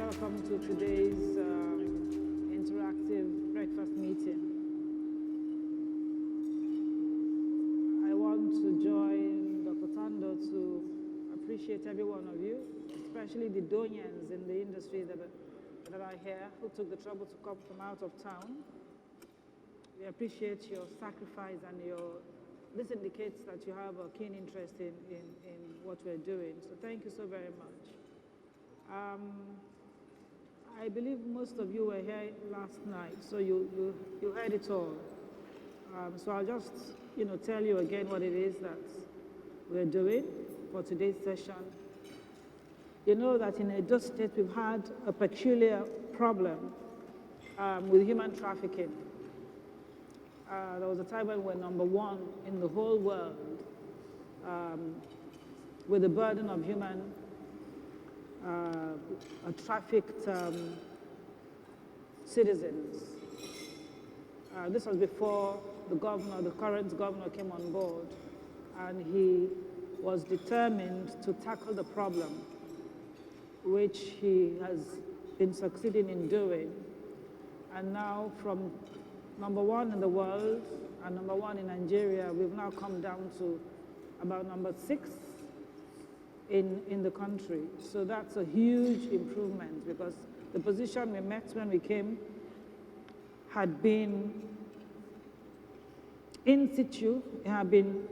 welcome to today's interactive breakfast meeting. I want to join Dr. Tando to appreciate every one of you, especially the donians in the industry that are here who took the trouble to come from out of town. We appreciate your sacrifice and this indicates that you have a keen interest in what we're doing. So thank you so very much. I believe most of you were here last night, so you heard it all. So I'll just tell you again what it is that we're doing for today's session. You know that in Edo State we've had a peculiar problem with human trafficking. There was a time when we were number one in the whole world with the burden of human trafficked citizens. This was before the current governor came on board, and he was determined to tackle the problem, which he has been succeeding in doing. And now from number one in the world and number one in Nigeria, we've now come down to about number 6 in the country. So that's a huge improvement, because the position we met when we came had been in situ, it had been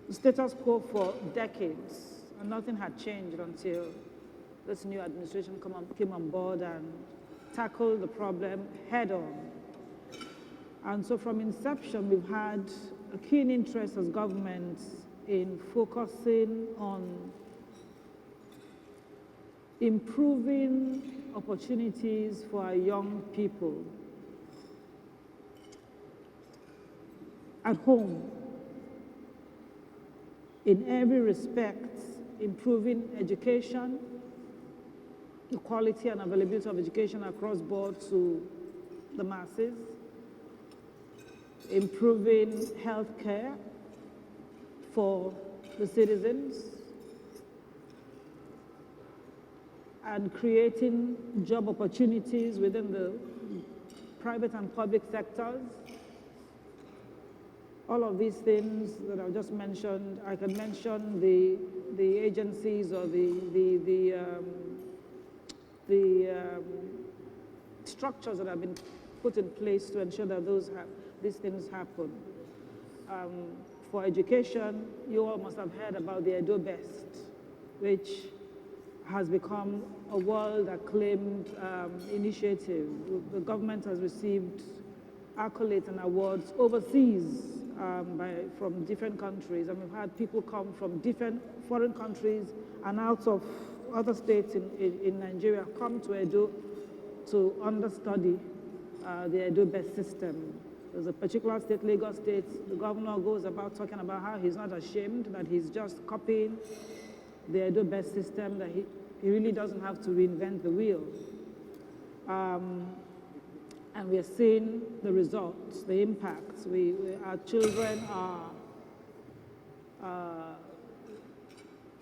status quo for decades, and nothing had changed until this new administration came on board and tackled the problem head on. And so from inception, we've had a keen interest as governments in focusing on improving opportunities for our young people at home, in every respect, improving education, the quality and availability of education across board to the masses, improving health care for the citizens, and creating job opportunities within the private and public sectors. All of these things that I've just mentioned, I can mention the agencies or the structures that have been put in place to ensure that these things happen. For education, you all must have heard about the Edo Best, which has become a world-acclaimed initiative. The government has received accolades and awards overseas from different countries, and we've had people come from different foreign countries and out of other states in Nigeria come to Edo to understudy the Edo Best system. There's a particular state, Lagos State, the governor goes about talking about how he's not ashamed, that he's just copying the Edo Best system, that he really doesn't have to reinvent the wheel. And we are seeing the results, the impacts. Our children are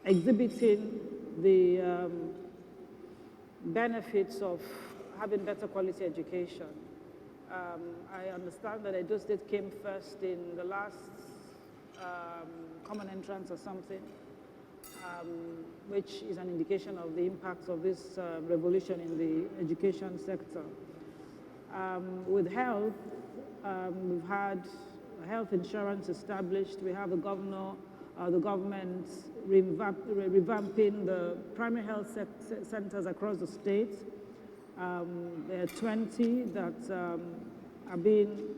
exhibiting the benefits of having better quality education. I understand that Edo State came first in the last common entrance or something, which is an indication of the impacts of this revolution in the education sector. With health, we've had health insurance established. We have the government revamping the primary health centers across the state. There are 20 that are being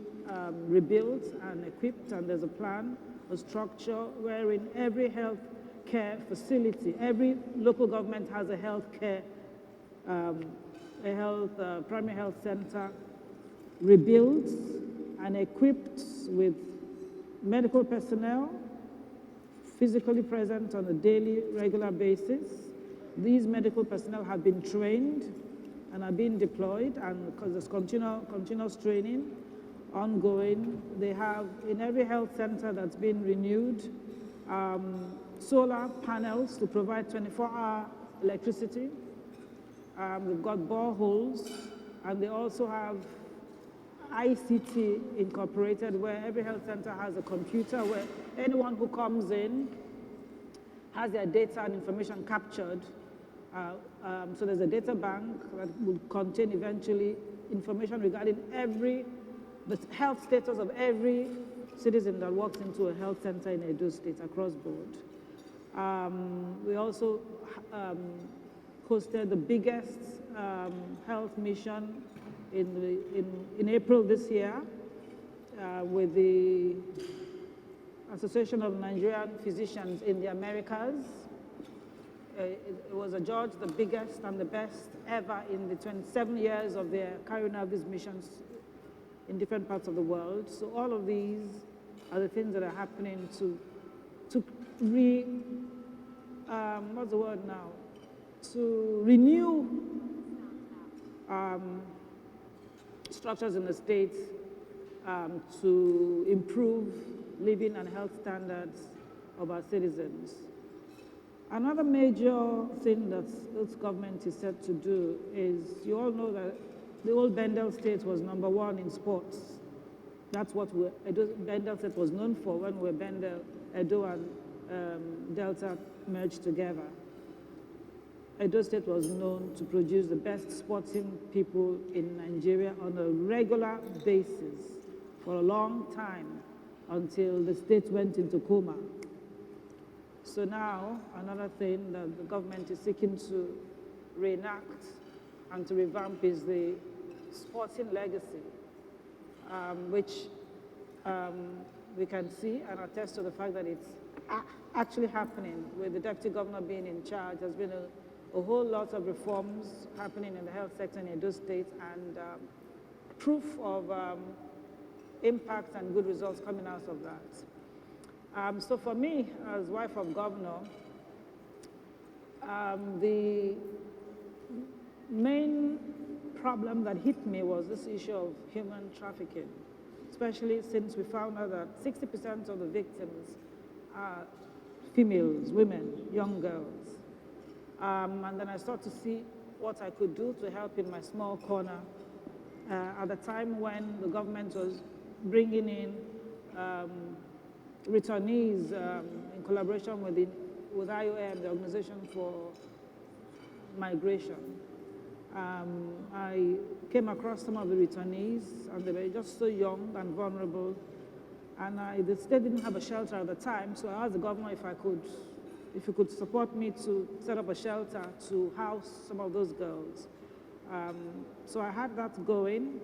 rebuilt and equipped, and there's a plan, a structure wherein every health care facility, every local government has a health care, primary health center rebuilt and equipped with medical personnel physically present on a daily, regular basis. These medical personnel have been trained and are being deployed, and because there's continuous training ongoing. They have, in every health center that's been renewed, solar panels to provide 24-hour electricity. They've got boreholes, and they also have ICT incorporated, where every health center has a computer where anyone who comes in has their data and information captured. So there's a data bank that will contain eventually information regarding the health status of every citizen that walks into a health center in Edo State across board. We also hosted the biggest health mission in April this year with the Association of Nigerian Physicians in the Americas. It was adjudged the biggest and the best ever in the 27 years of their carrying out these missions in different parts of the world. So all of these are the things that are happening to renew structures in the state to improve living and health standards of our citizens. Another major thing that this government is set to do is, you all know that the old Bendel State was #1 in sports. That's what Bendel State was known for when we were Bendel, Edo, and Delta merged together. Edo State was known to produce the best sporting people in Nigeria on a regular basis for a long time until the state went into coma. So now, another thing that the government is seeking to reenact and to revamp is the sporting legacy, which we can see and attest to the fact that it's actually happening. With the deputy governor being in charge, there's been a whole lot of reforms happening in the health sector in Edo State, and proof of impact and good results coming out of that. So for me, as wife of governor, the main problem that hit me was this issue of human trafficking, especially since we found out that 60% of the victims are females, women, young girls. And then I started to see what I could do to help in my small corner at the time when the government was bringing in returnees in collaboration with IOM, the Organization for Migration. I came across some of the returnees, and they were just so young and vulnerable. And the state didn't have a shelter at the time, so I asked the governor if he could support me to set up a shelter to house some of those girls. So I had that going.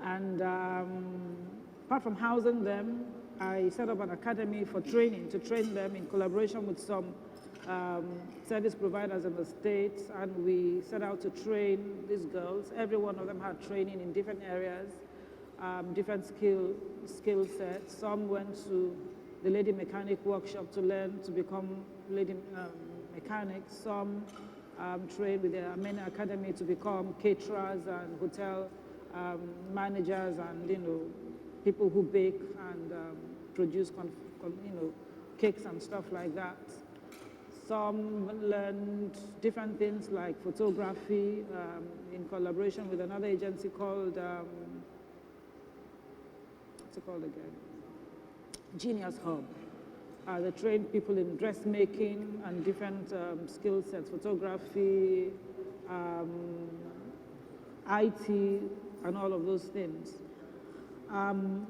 And apart from housing them, I set up an academy for training, to train them in collaboration with some service providers in the state, and we set out to train these girls. Every one of them had training in different areas, different skill sets. Some went to the lady mechanic workshop to learn to become lady mechanics. Some trained with the Amena Academy to become caterers and hotel managers, and people who bake and produce cakes and stuff like that. Some learned different things like photography in collaboration with another agency called, what's it called again? Genius Hub. They train people in dressmaking and different skill sets, photography, IT, and all of those things. And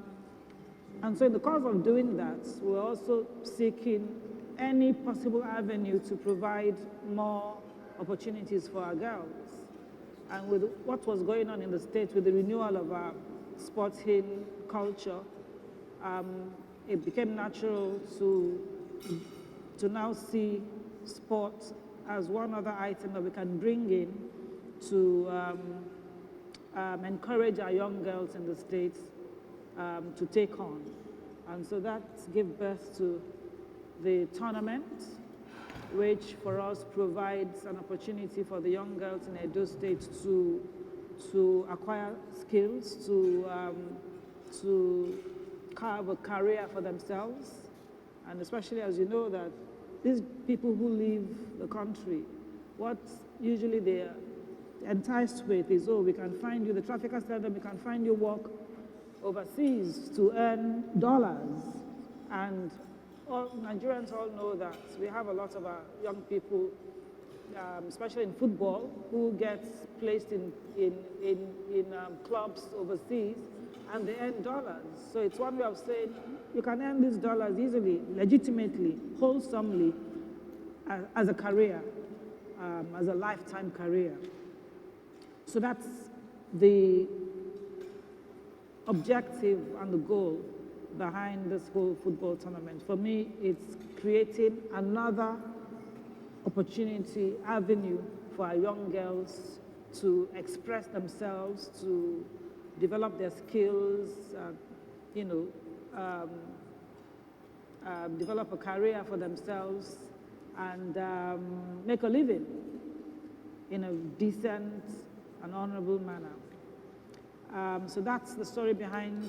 so in the course of doing that, we're also seeking any possible avenue to provide more opportunities for our girls. And with what was going on in the state with the renewal of our sporting culture, it became natural to now see sport as one other item that we can bring in to encourage our young girls in the States to take on. And so that gave birth to the tournament, which for us provides an opportunity for the young girls in Edo State to acquire skills, to carve a career for themselves. And especially as you know that these people who leave the country, what usually they're enticed with is, oh, we can find you, the traffickers tell them we can find you work overseas to earn dollars. And all Nigerians all know that we have a lot of our young people, especially in football, who get placed in clubs overseas, and they earn dollars. So it's one way of saying you can earn these dollars easily, legitimately, wholesomely, as a career, as a lifetime career. So that's the objective and the goal behind this whole football tournament. For me, it's creating another opportunity, avenue for our young girls to express themselves, to develop their skills, develop a career for themselves, and make a living in a decent and honorable manner. So that's the story behind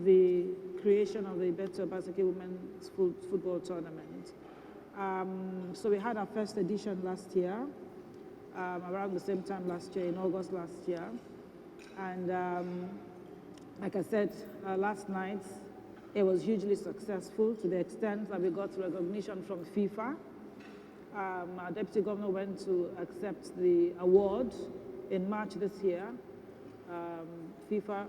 the creation of the Betsy Obaseki Women's Football Tournament. So we had our first edition last year, around the same time last year, in August last year. And like I said last night, it was hugely successful to the extent that we got recognition from FIFA. Our Deputy Governor went to accept the award in March this year. FIFA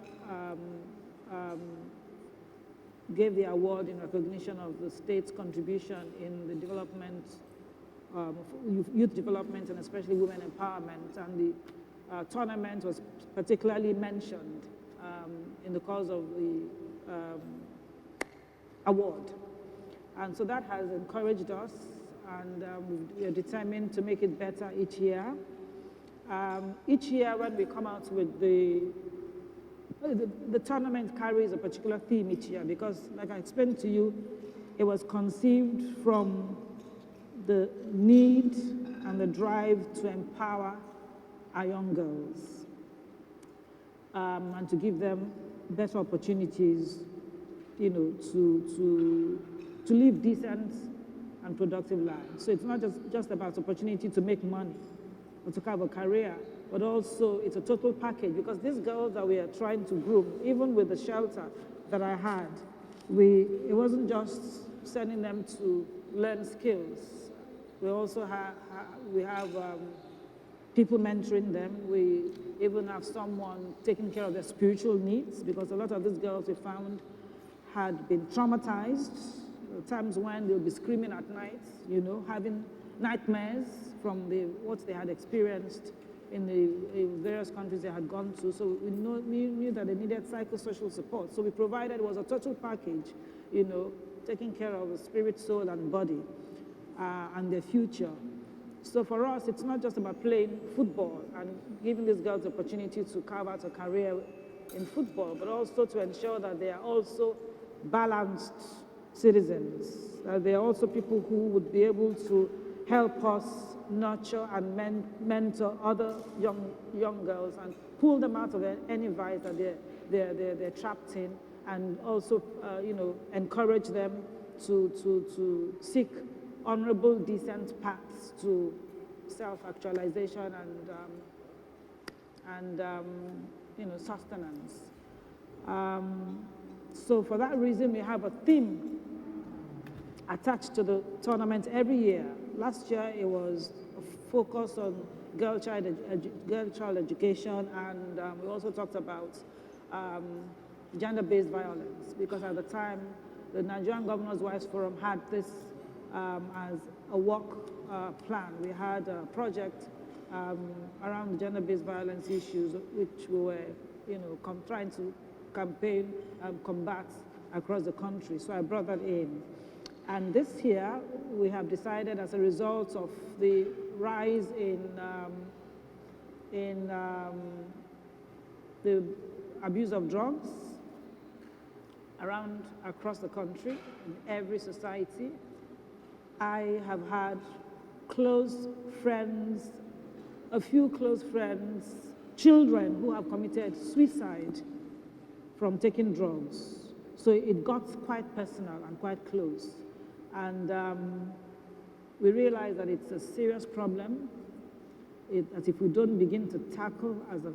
gave the award in recognition of the state's contribution in the development, youth development, and especially women empowerment. And the tournament was particularly mentioned in the course of the award. And so that has encouraged us, and we are determined to make it better each year. Each year when we come out with the tournament carries a particular theme each year because, like I explained to you, it was conceived from the need and the drive to empower our young girls and to give them better opportunities, to live decent and productive lives. So it's not just about opportunity to make money or to have a career, but also it's a total package because these girls that we are trying to groom, even with the shelter that I had, it wasn't just sending them to learn skills. We also have people mentoring them. We even have someone taking care of their spiritual needs because a lot of these girls we found had been traumatized, times when they'll be screaming at night, having nightmares from what they had experienced in the various countries they had gone to. So we knew that they needed psychosocial support. So we provided, it was a total package, taking care of the spirit, soul, and body, and their future. So for us, it's not just about playing football and giving these girls the opportunity to carve out a career in football, but also to ensure that they are also balanced citizens, that they are also people who would be able to help us nurture and mentor other young girls and pull them out of any vice that they're trapped in, and also encourage them to seek honorable, decent paths to self-actualization and sustenance. So for that reason, we have a theme attached to the tournament every year. Last year, it was a focus on girl child education, and we also talked about gender-based violence, because at the time, the Nigerian Governors' Wives Forum had this as a work plan. We had a project around gender-based violence issues, which we were, trying to campaign and combat across the country. So I brought that in. And this year, we have decided, as a result of the rise in the abuse of drugs across the country, in every society, I have had close friends, a few close friends, children who have committed suicide from taking drugs. So it got quite personal and quite close. And we realized that it's a serious problem. that if we don't begin to tackle as a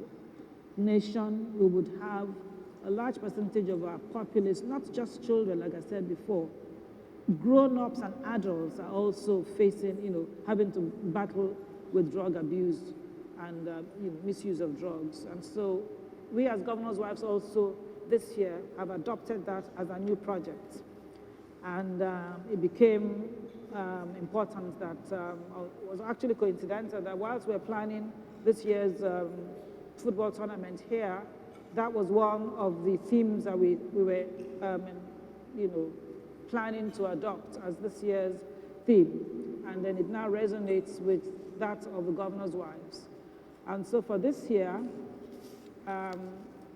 nation, we would have a large percentage of our populace, not just children, like I said before, grown-ups and adults are also facing, having to battle with drug abuse and misuse of drugs. And so we as governors' wives also this year have adopted that as a new project. And it became important that, it was actually coincidental that whilst we're planning this year's football tournament here, that was one of the themes that we were, planning to adopt as this year's theme. And then it now resonates with that of the governor's wives. And so for this year,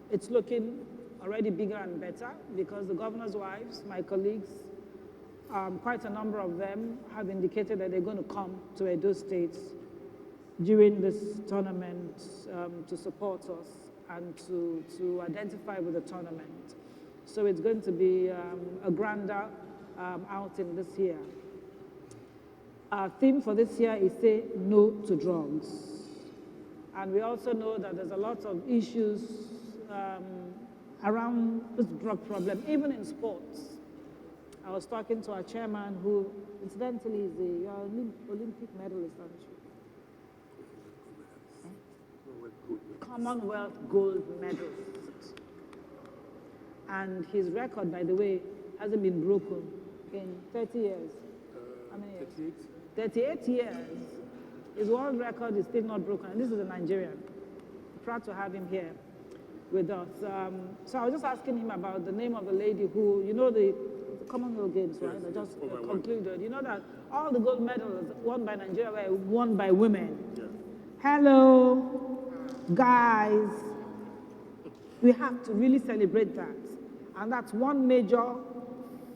it's looking already bigger and better because the governor's wives, my colleagues, quite a number of them have indicated that they're going to come to Edo State during this tournament to support us and to identify with the tournament. So it's going to be a grander outing this year. Our theme for this year is say no to drugs. And we also know that there's a lot of issues around this drug problem, even in sports. I was talking to our chairman who, incidentally, is the Olympic medalist, aren't you? Commonwealth gold medalist. And his record, by the way, hasn't been broken in 30 years. How many years? 38 years. His world record is still not broken, and this is a Nigerian. Proud to have him here with us. So I was just asking him about the name of the lady who, the Commonwealth Games, right? Yes, just concluded. You know that all the gold medals won by Nigeria were won by women. Yes. Hello, guys. We have to really celebrate that. And that's one major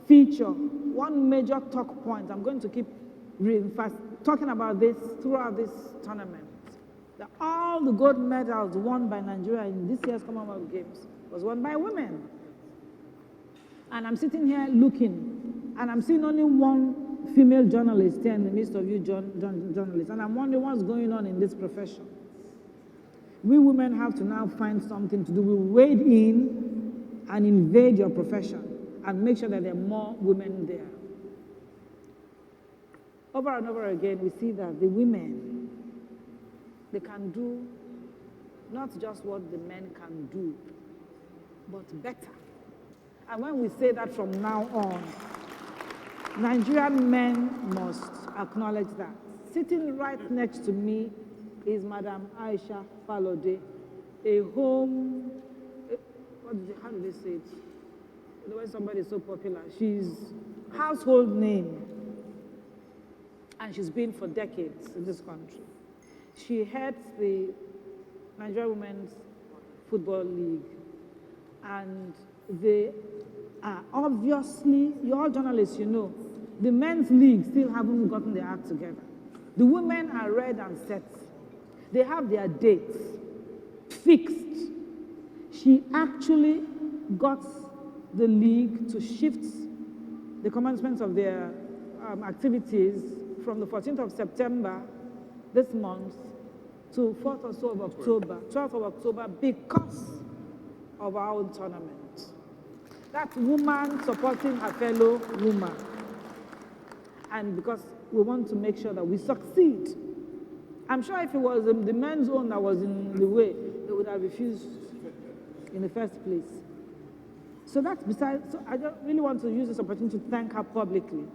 feature, one major talk point. I'm going to keep talking about this throughout this tournament. That all the gold medals won by Nigeria in this year's Commonwealth Games was won by women. And I'm sitting here looking, and I'm seeing only one female journalist here in the midst of you journalists, and I'm wondering what's going on in this profession. We women have to now find something to do. We wade in and invade your profession and make sure that there are more women there. Over and over again, we see that the women, they can do not just what the men can do, but better. And when we say that from now on, Nigerian men must acknowledge that. Sitting right next to me is Madam Aisha Falode, how do they say it? When somebody is so popular, she's household name. And she's been for decades in this country. She heads the Nigeria Women's Football League. And they are obviously, you're all journalists, the men's league still haven't gotten their act together. The women are read and set. They have their dates fixed. She actually got the league to shift the commencement of their activities from the 14th of September this month to 4th or so of October, 12th of October, because of our own tournament. That woman supporting her fellow woman. And because we want to make sure that we succeed. I'm sure if it was the men's own that was in the way, they would have refused in the first place. So that's besides, so I just really want to use this opportunity to thank her publicly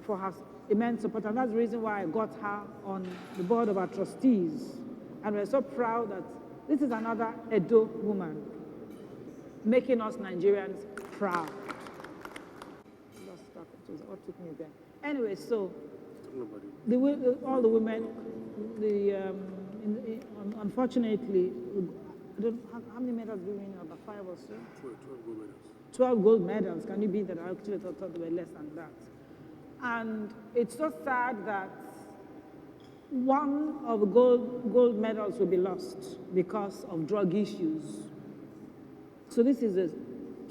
for her immense support. And that's the reason why I got her on the board of our trustees. And we're so proud that this is another Edo woman making us Nigerians proud. What took me there? Anyway, so all the women, unfortunately, how many medals do we win? About 5 or so? 12 gold medals. 12 gold medals. Can you beat that? I actually thought they were less than that. And it's so sad that one of the gold medals will be lost because of drug issues. So this is a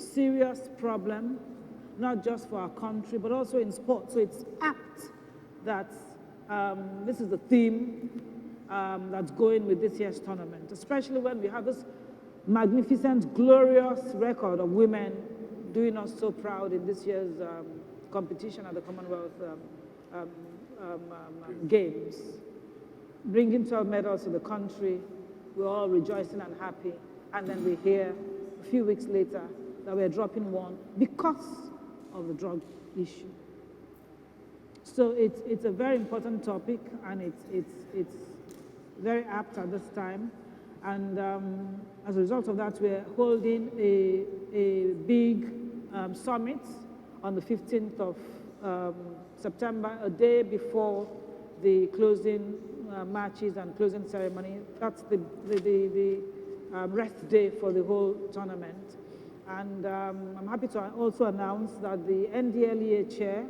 serious problem, not just for our country, but also in sport. So it's apt that this is the theme that's going with this year's tournament, especially when we have this magnificent, glorious record of women doing us so proud in this year's competition at the Commonwealth Games, bringing 12 medals to the country. We're all rejoicing and happy, and then we hear a few weeks later that we're dropping one because of the drug issue. So it's a very important topic, and it's very apt at this time. And as a result of that, we're holding a big summit on the 15th of September, a day before the closing matches and closing ceremony. That's the rest day for the whole tournament. And I'm happy to also announce that the NDLEA chair,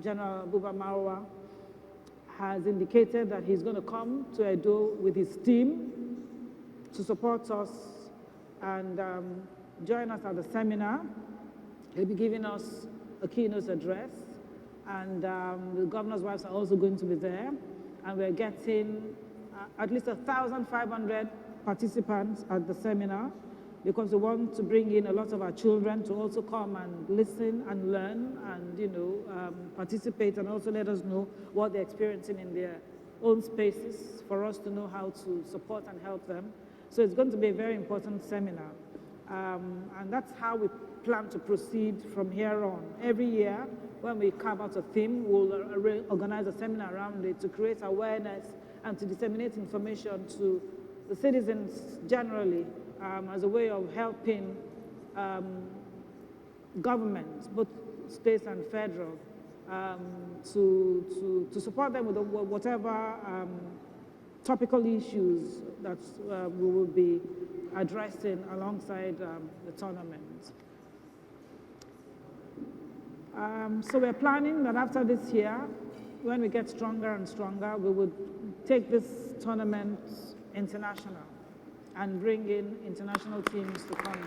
General Buba Marwa, has indicated that he's going to come to Edo with his team to support us and join us at the seminar. He'll be giving us a keynote address, and the governor's wives are also going to be there. And we're getting at least 1,500 participants at the seminar, because we want to bring in a lot of our children to also come and listen and learn and, participate, and also let us know what they're experiencing in their own spaces for us to know how to support and help them. So it's going to be a very important seminar. And that's how we plan to proceed from here on. Every year, when we carve out a theme, we'll organize a seminar around it to create awareness and to disseminate information to the citizens generally, as a way of helping governments, both states and federal, to support them with whatever topical issues that we will be addressing alongside the tournament. So we're planning that after this year, when we get stronger and stronger, we would take this tournament international and bring in international teams to come.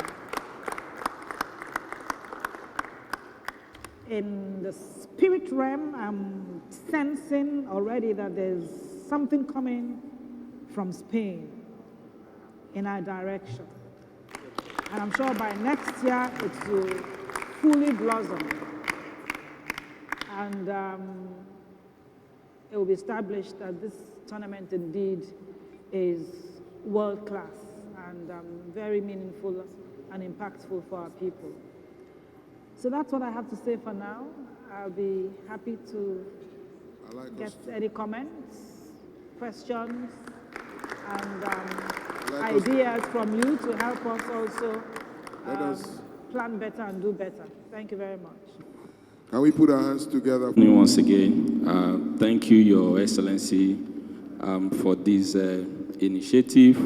In the spirit realm, I'm sensing already that there's something coming from Spain in our direction. And I'm sure by next year it will fully blossom. And it will be established that this tournament indeed is world class and very meaningful and impactful for our people. So that's what I have to say for now. I'll be happy to get any comments, questions, and ideas from you to help us also plan better and do better. Thank you very much. Can we put our hands together? Once again, thank you, Your Excellency, for this initiative,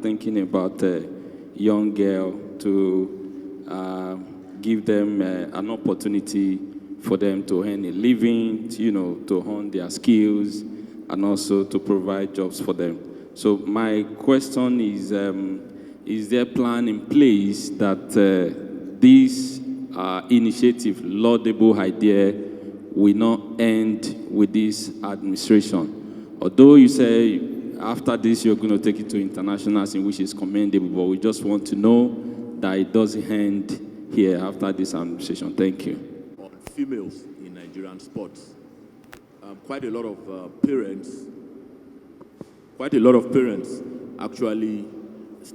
thinking about a young girl to give them an opportunity for them to earn a living, to hone their skills, and also to provide jobs for them. So my question is there a plan in place that this initiative, laudable idea, will not end with this administration? Although you say after this you're going to take it to internationals, in which is commendable, but we just want to know that it doesn't end here after this administration. Thank you. On females in Nigerian sports, quite a lot of parents actually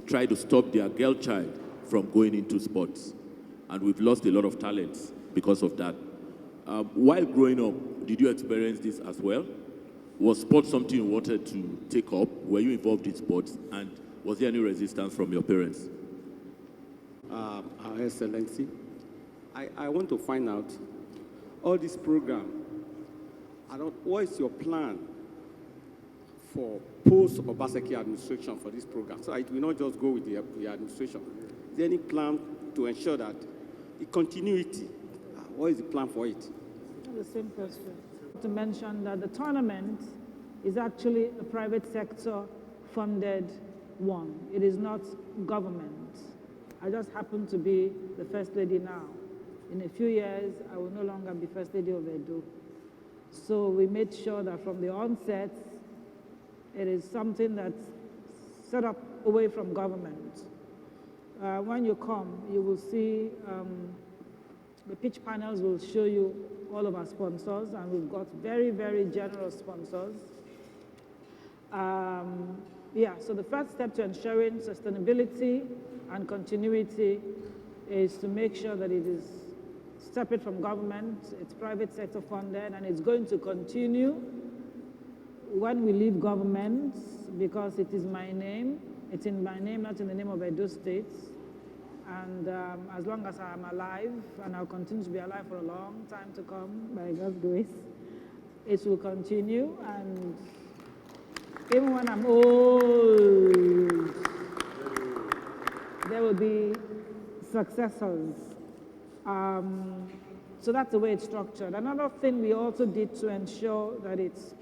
try to stop their girl child from going into sports, and we've lost a lot of talents because of that. While growing up, did you experience this as well? Was sports something you wanted to take up? Were you involved in sports? And was there any resistance from your parents? Our Excellency, I want to find out, all this program, what is your plan for post-Obaseki administration for this program? So it will not just go with the administration. Is there any plan to ensure that the continuity, what is the plan for it? The same question. To mention that the tournament is actually a private sector funded one. It is not government. I just happen to be the First Lady now. In a few years, I will no longer be First Lady of Edo. So we made sure that from the onset, It is something that's set up away from government. When you come, you will see the pitch panels will show you all of our sponsors, and we've got very, very generous sponsors. So the first step to ensuring sustainability and continuity is to make sure that it is separate from government, it's private sector funded, and it's going to continue when we leave government, because it is my name. It's in my name, not in the name of Edo State. And as long as I am alive, and I'll continue to be alive for a long time to come, by God's grace, it will continue. And even when I'm old, there will be successors. So that's the way it's structured. Another thing we also did to ensure that it's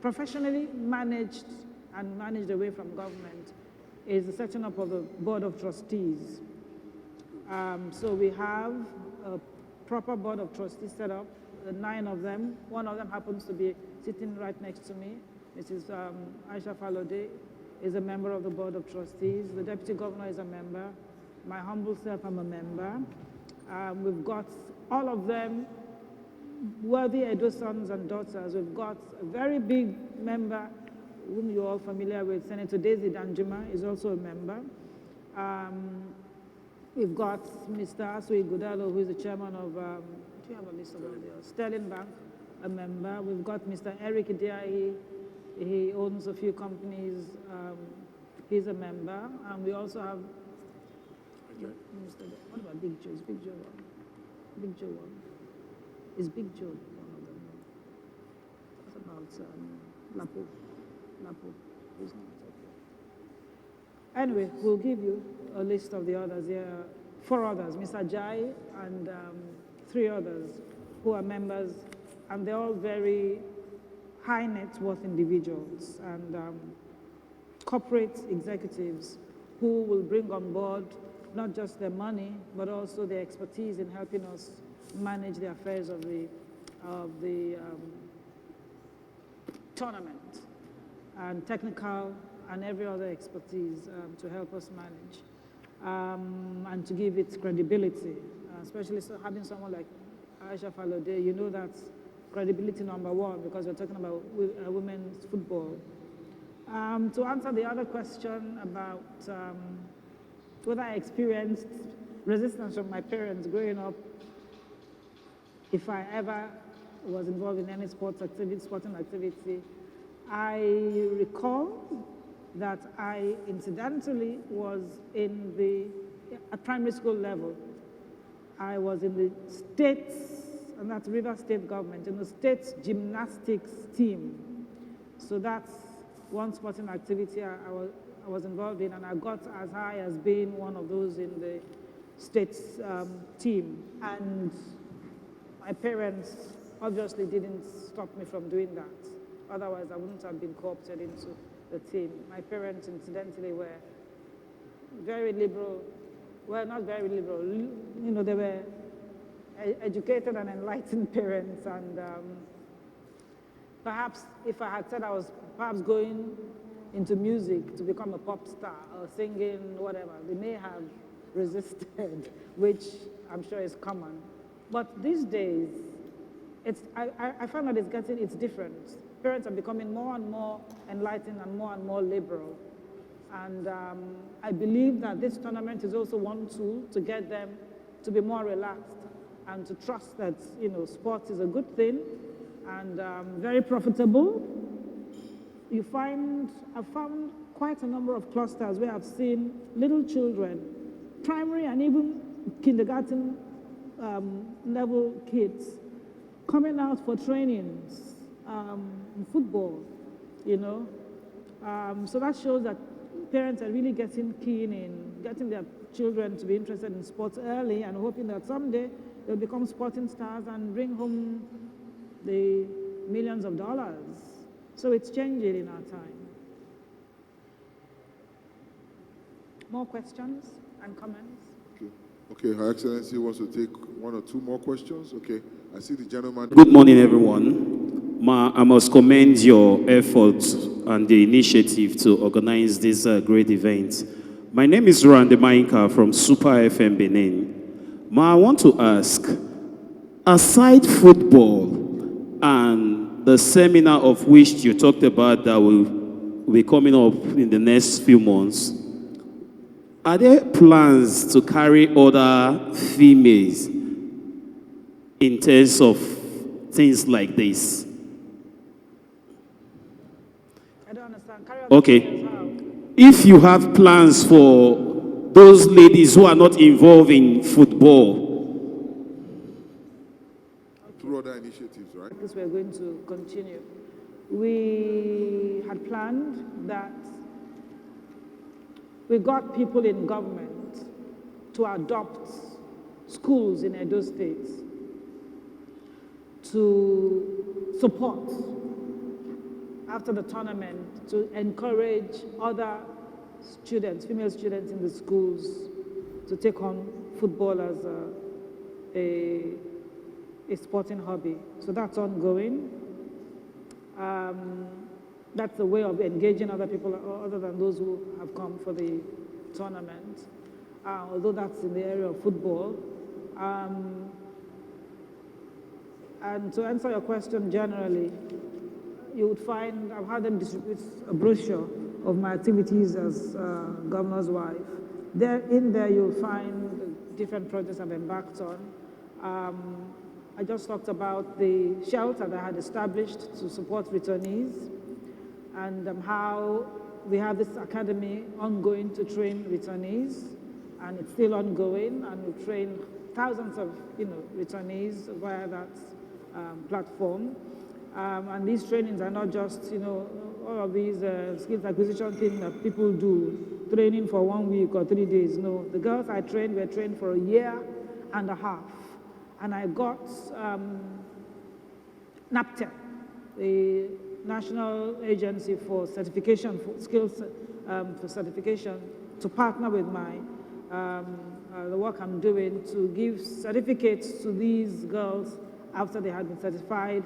professionally managed and managed away from government is the setting up of the Board of Trustees. So we have a proper Board of Trustees set up, 9 of them. One of them happens to be sitting right next to me. Mrs. Aisha Falode is a member of the Board of Trustees. The Deputy Governor is a member. My humble self, I'm a member. We've got all of them worthy Edo sons and daughters. We've got a very big member, whom you're all familiar with, Senator Daisy Danjuma is also a member. We've got Mr. Asui Gudalo, who is the chairman of, do you have a list of all the Sterling Bank, a member. We've got Mr. Eric Diahi, he owns a few companies, he's a member. And we also have, what about Big Joe? Is Big Joe one? Big Joe one? Is Big Joe one of them? What about Lapo? Lapo, he's not okay. Anyway, we'll give you a list of the others. There are 4 others, Mr. Jai and 3 others who are members, and they're all very high net worth individuals and corporate executives who will bring on board not just their money, but also their expertise in helping us manage the affairs of the tournament, and technical and every other expertise to help us manage and to give it credibility, especially having someone like Aisha Falode. You know that's credibility #1 because we're talking about women's football. To answer the other question about whether I experienced resistance from my parents growing up, if I ever was involved in any sporting activity, I recall that I incidentally was at primary school level. I was in the state's, and that's River State government, in the state's gymnastics team. So that's one sporting activity I was involved in, and I got as high as being one of those in the state's team. And my parents obviously didn't stop me from doing that. Otherwise, I wouldn't have been co-opted into the team. My parents, incidentally, were very liberal. Well, not very liberal. You know, they were educated and enlightened parents. And perhaps if I had said I was perhaps going into music to become a pop star or singing, whatever, they may have resisted, which I'm sure is common. But these days, I find that it's different. Parents are becoming more and more enlightened and more liberal. And I believe that this tournament is also one tool to get them to be more relaxed and to trust that, you know, sports is a good thing and very profitable. I've found quite a number of clusters where I've seen little children, primary and even kindergarten level kids, coming out for trainings in football, you know. So that shows that parents are really getting keen in getting their children to be interested in sports early and hoping that someday they'll become sporting stars and bring home the millions of dollars. So it's changing in our time. More questions and comments? Okay, Her Excellency wants to take 1 or 2 more questions. Okay, I see the gentleman. Good morning, everyone. Ma, I must commend your efforts and the initiative to organize this great event. My name is Randy Mainka from Super FM Benin. Ma, I want to ask, aside football and the seminar of which you talked about that will be coming up in the next few months, are there plans to carry other females in terms of things like this? I don't understand. Carry on the Okay. questions, how? If you have plans for those ladies who are not involved in football, Through other initiatives, right? This we're going to continue. We had planned that we got people in government to adopt schools in Edo State to support after the tournament, to encourage other students, female students in the schools, to take on football as a sporting hobby. So that's ongoing. That's a way of engaging other people other than those who have come for the tournament, although that's in the area of football. And to answer your question generally, you would find, I've had them distribute a brochure of my activities as governor's wife. In there you'll find different projects I've embarked on. I just talked about the shelter that I had established to support returnees and how we have this academy ongoing to train returnees, and it's still ongoing, and we train thousands of returnees via that platform. And these trainings are not just all of these skills acquisition things that people do, training for 1 week or 3 days. No, the girls I trained were trained for 1.5 years. And I got NAPTEP, the National Agency for Certification, for Skills for Certification, to partner with my the work I'm doing to give certificates to these girls after they had been certified,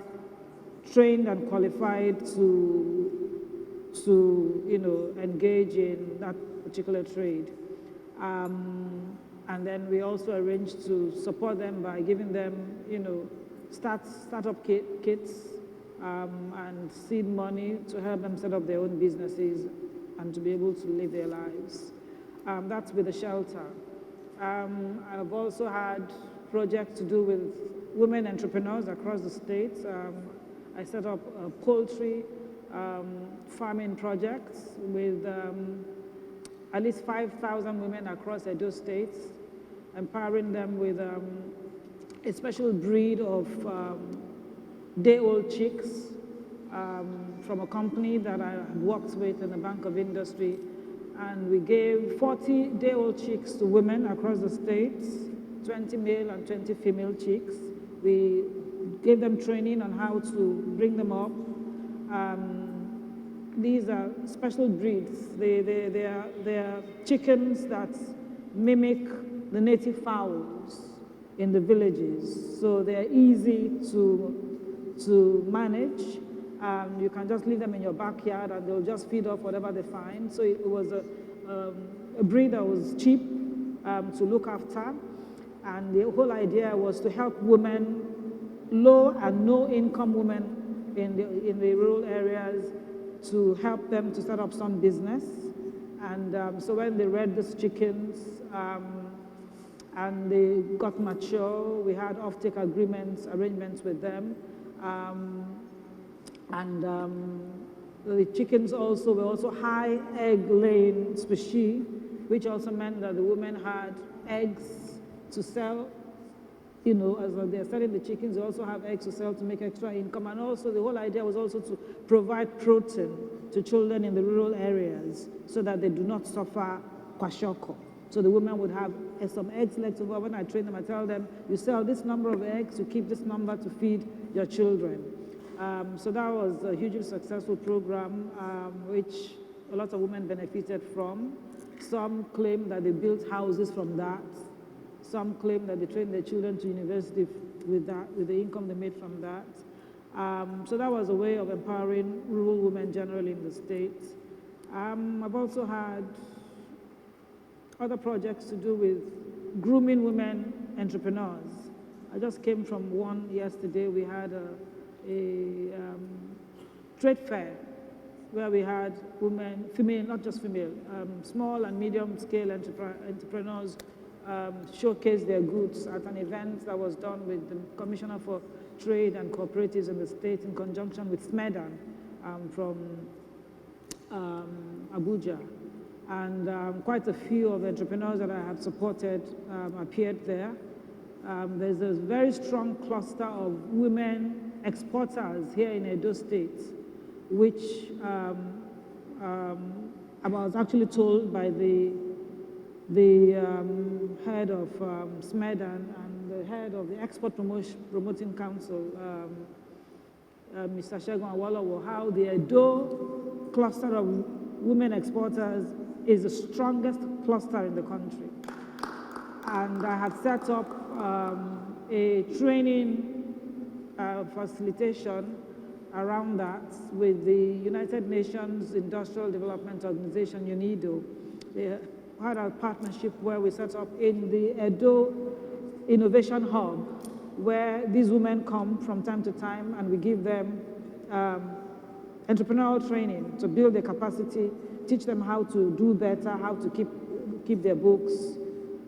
trained and qualified to engage in that particular trade. And then we also arranged to support them by giving them, startup kits and seed money to help them set up their own businesses and to be able to live their lives. That's with the shelter. I've also had projects to do with women entrepreneurs across the state. I set up a poultry farming projects with at least 5,000 women across Edo State, empowering them with a special breed of day-old chicks from a company that I worked with in the Bank of Industry. And we gave 40 day-old chicks to women across the state, 20 male and 20 female chicks. We gave them training on how to bring them up. These are special breeds. They are chickens that mimic the native fowls in the villages. So they're easy to manage. You can just leave them in your backyard and they'll just feed off whatever they find. So it was a breed that was cheap to look after. And the whole idea was to help women, low and no income women in the rural areas, to help them to set up some business. And so when they reared these chickens and they got mature, we had off-take arrangements with them. The chickens were also high egg-laying species, which also meant that the women had eggs to sell. As they're selling the chickens, they also have eggs to sell to make extra income. And also the whole idea was also to provide protein to children in the rural areas so that they do not suffer kwashiorkor. So the women would have some eggs left over. When I train them, I tell them, you sell this number of eggs, you keep this number to feed your children. So that was a hugely successful program, which a lot of women benefited from. Some claim that they built houses from that. Some claim that they trained their children to university with the income they made from that. So that was a way of empowering rural women generally in the state. I've also had other projects to do with grooming women entrepreneurs. I just came from one yesterday. We had a trade fair where we had women, female, not just female, small and medium scale entrepreneurs showcase their goods at an event that was done with the Commissioner for Trade and Cooperatives in the state in conjunction with SMEDAN from Abuja. And quite a few of the entrepreneurs that I have supported appeared there. There's a very strong cluster of women exporters here in Edo State, which I was actually told by the head of SMEDAN and the head of the Export Promoting Council, Mr. Shegun Awolowo, how the Edo cluster of women exporters is the strongest cluster in the country. And I had set up a training facilitation around that with the United Nations Industrial Development Organization, UNIDO. They had a partnership where we set up in the Edo Innovation Hub, where these women come from time to time and we give them entrepreneurial training to build their capacity, teach them how to do better, how to keep their books,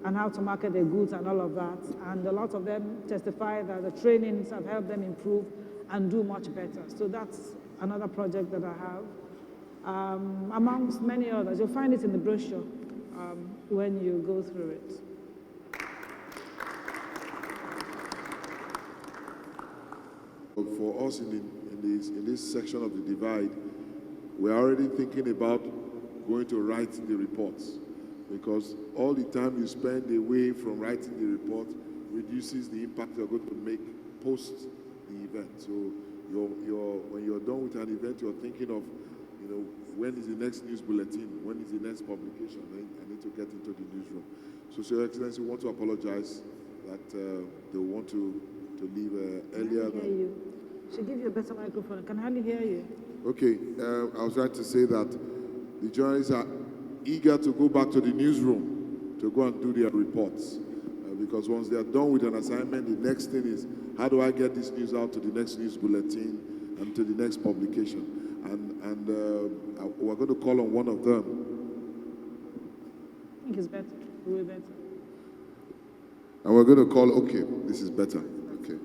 and how to market their goods and all of that. And a lot of them testify that the trainings have helped them improve and do much better. So that's another project that I have, amongst many others. You'll find it in the brochure when you go through it. For us in this section of the divide, we're already thinking about going to write the reports, because all the time you spend away from writing the report reduces the impact you're going to make post the event. So when you're done with an event, you're thinking of, when is the next news bulletin? When is the next publication? I need to get into the newsroom. So, Your Excellency, we want to apologize that they want to leave earlier. Can I hear you? Should give you a better microphone. I can hardly hear you. Okay, I was trying to say that the journalists are eager to go back to the newsroom to go and do their reports. Because once they are done with an assignment, the next thing is, how do I get this news out to the next news bulletin and to the next publication? And we're going to call on one of them. I think it's better. Way better. And we're going to call, okay, this is better. Okay.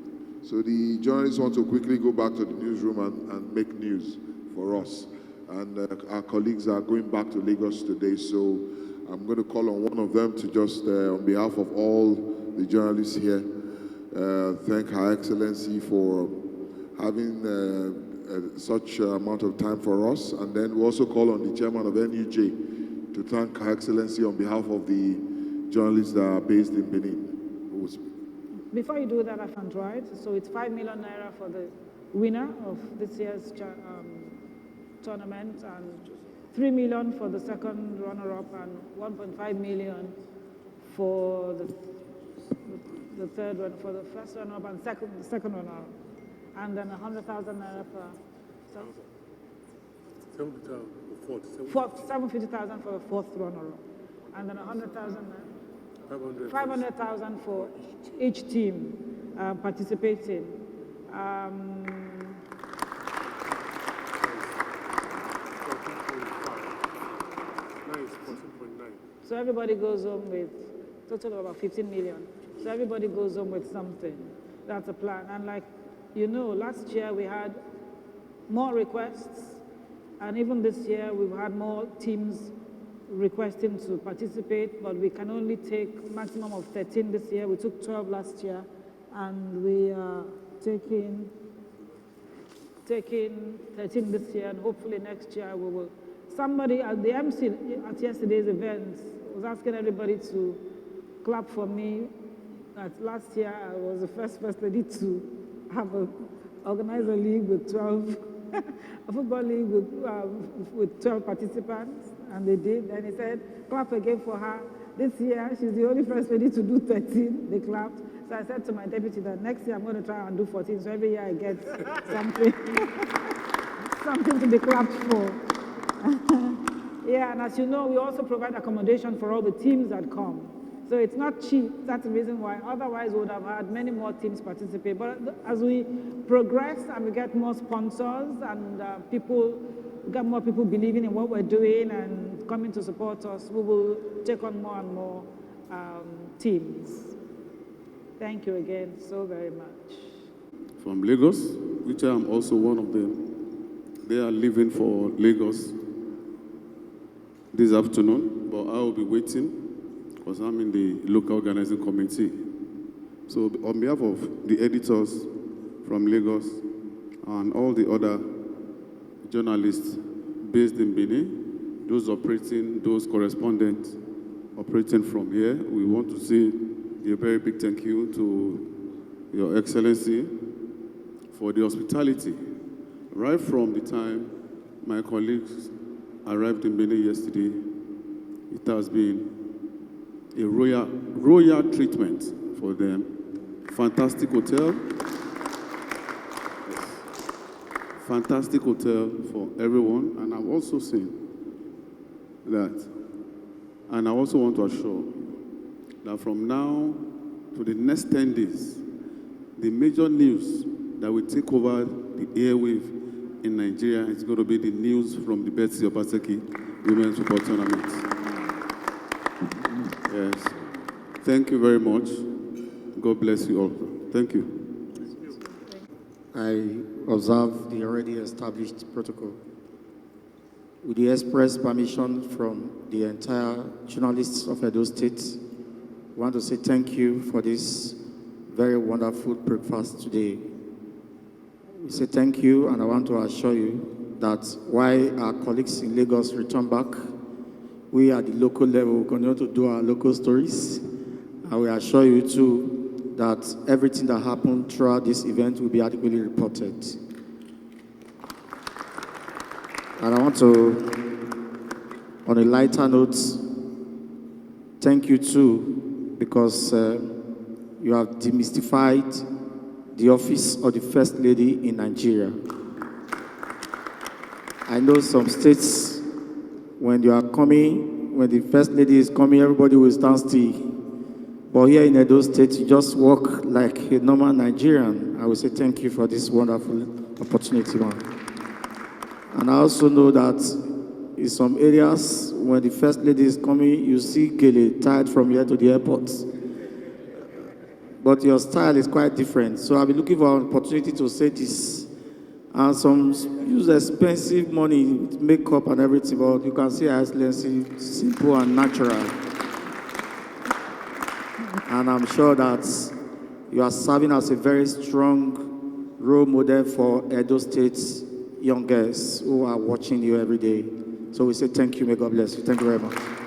So the journalists want to quickly go back to the newsroom and make news for us. And our colleagues are going back to Lagos today, so I'm going to call on one of them to just, on behalf of all the journalists here, thank Her Excellency for having such amount of time for us. And then we also call on the chairman of NUJ to thank Her Excellency on behalf of the journalists that are based in Benin. Before you do that, I found right. So it's 5 million naira for the winner of this year's tournament, and 3 million for the second runner-up, and 1.5 million for the third one, for the first runner-up and the second runner-up, and then 100,000 naira for 750,000 for the fourth runner-up, and then 100,000 naira, 500,000 for each team participating. So everybody goes home with a total of about 15 million. So everybody goes home with something. That's a plan. And last year we had more requests, and even this year we've had more teams requesting to participate, but we can only take maximum of 13 this year. We took 12 last year, and we are taking 13 this year, and hopefully next year we will. Somebody at the MC at yesterday's event was asking everybody to clap for me. Last year I was the first lady to have organize a league with 12, a football league with 12 participants, and they did. And he said, clap again for her. This year she's the only first lady to do 13. They clapped. So I said to my deputy that next year I'm going to try and do 14, so every year I get something, something to be clapped for. Yeah, and as you know, we also provide accommodation for all the teams that come. So it's not cheap. That's the reason why. Otherwise, we would have had many more teams participate. But as we progress and we get more sponsors and get more people believing in what we're doing and coming to support us, we will take on more and more teams. Thank you again so very much. From Lagos, which I am also one of them. They are leaving for Lagos this afternoon, but I will be waiting because I'm in the local organizing committee. So on behalf of the editors from Lagos and all the other journalists based in Benin, those operating, those correspondents operating from here, we want to say a very big thank you to Your Excellency for the hospitality. Right from the time my colleagues arrived in Benin yesterday, it has been a royal treatment for them. Fantastic hotel. Fantastic hotel for everyone. And I've also seen that. And I also want to assure that from now to the next 10 days, the major news that will take over the airwave in Nigeria is going to be the news from the Betsy Obaseki Women's Football Tournament. Yes. Thank you very much. God bless you all. Thank you. I observe the already established protocol. With the express permission from the entire journalists of Edo State, I want to say thank you for this very wonderful breakfast today. We say thank you, and I want to assure you that while our colleagues in Lagos return back, we at the local level will continue to do our local stories. And we assure you too that everything that happened throughout this event will be adequately reported. And I want to, on a lighter note, thank you too, because you have demystified the office of the First Lady in Nigeria. I know some states, when you are coming, when the First Lady is coming, everybody will stand still. But here in Edo State, you just walk like a normal Nigerian. I will say thank you for this wonderful opportunity, man. And I also know that in some areas, when the First Lady is coming, you see Gele tied from here to the airport. But your style is quite different. So I'll be looking for an opportunity to say this. And some use expensive money, makeup and everything, but you can see Her Excellency, simple and natural. And I'm sure that you are serving as a very strong role model for Edo State's young girls who are watching you every day. So we say thank you, may God bless you. Thank you very much.